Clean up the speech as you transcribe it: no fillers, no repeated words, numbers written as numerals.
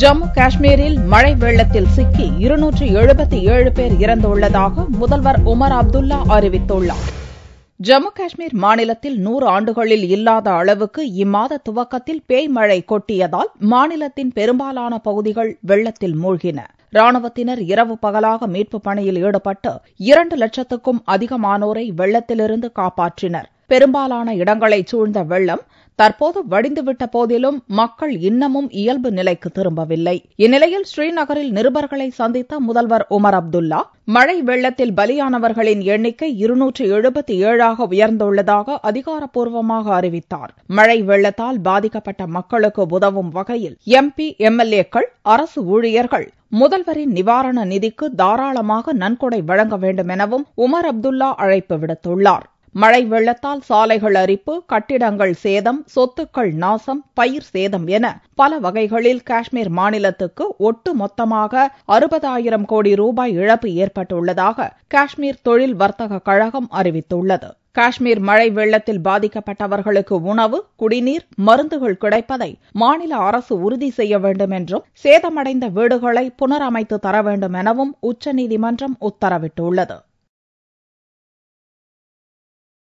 ஜம்மு காஷ்மீரில் மழை வெள்ளத்தில் சிக்கி 277 பேர் இறந்துள்ளதாக முதல்வர் உமர் அப்துல்லா அறிவித்துள்ளார். ஜம்மு காஷ்மீர் மாநிலத்தில் 100 ஆண்டுகளில் இல்லாத அளவுக்கு இம்மாத துவக்கத்தில் பேய் மழை கொட்டியதால் மாநிலத்தின் பெரும்பாலான பகுதிகள் வெள்ளத்தில் மூழ்கின. ராணுவத்தினர் இரவு பகலாக மீட்புப் பணியில் ஈடுபட்டு 2 லட்சத்துக்கும் அதிகமானோரை வெள்ளத்திலிருந்து காப்பாற்றினர். பெரும்பாலான இடங்களை சூழ்ந்த வெள்ளம் தற்போது வடிந்துவிட்ட போதிலும் மக்கள் இன்னமும் இயல்பு நிலைக்கு திரும்பவில்லை. இந்நிலையில் ஸ்ரீநகரில் நிருபர்களை சந்தித்த முதல்வர் உமர் அப்துல்லா மழை வெள்ளத்தில் பலியானவர்களின் எண்ணிக்கை 277ஆக உயர்ந்துள்ளதாக அதிகாரப்பூர்வமாக அறிவித்தார். மழை வெள்ளத்தால் பாதிக்கப்பட்ட மக்களுக்கு உதவும் வகையில் MP, MLAக்கள், அரசு ஊழியர்கள் முதல்வரின் நிவாரண நிதிக்கு தாராளமாக நன்கொடை வழங்க வேண்டும் எனவும் உமர் அப்துல்லா அழைப்பு விடுத்துள்ளார். மழை வெள்ளத்தால் சாலைகள் அரிப்பு, கட்டிடங்கள் சேதம், சொத்துக்கள் நாசம், பயிர் சேதம் என பல வகைகளில் காஷ்மீர் மாநிலத்துக்கு ஒட்டு மொத்தமாக 60,000 கோடி ரூபாய் இழப்பு ஏற்பட்டுள்ளதாக காஷ்மீர் தொழில் வர்த்தக கழகம் அறிவித்துள்ளது. காஷ்மீர் மழை வெள்ளத்தில் பாதிக்கப்பட்டவர்களுக்கு உணவு, குடிநீர், மருந்துகள் கிடைப்பதை மாநில அரசு உறுதி செய்ய வேண்டும் என்றும் சேதமடைந்த வீடுகளை புனரமைத்து தர வேண்டும் எனவும் உச்சநீதிமன்றம் உத்தரவிட்டுள்ளது.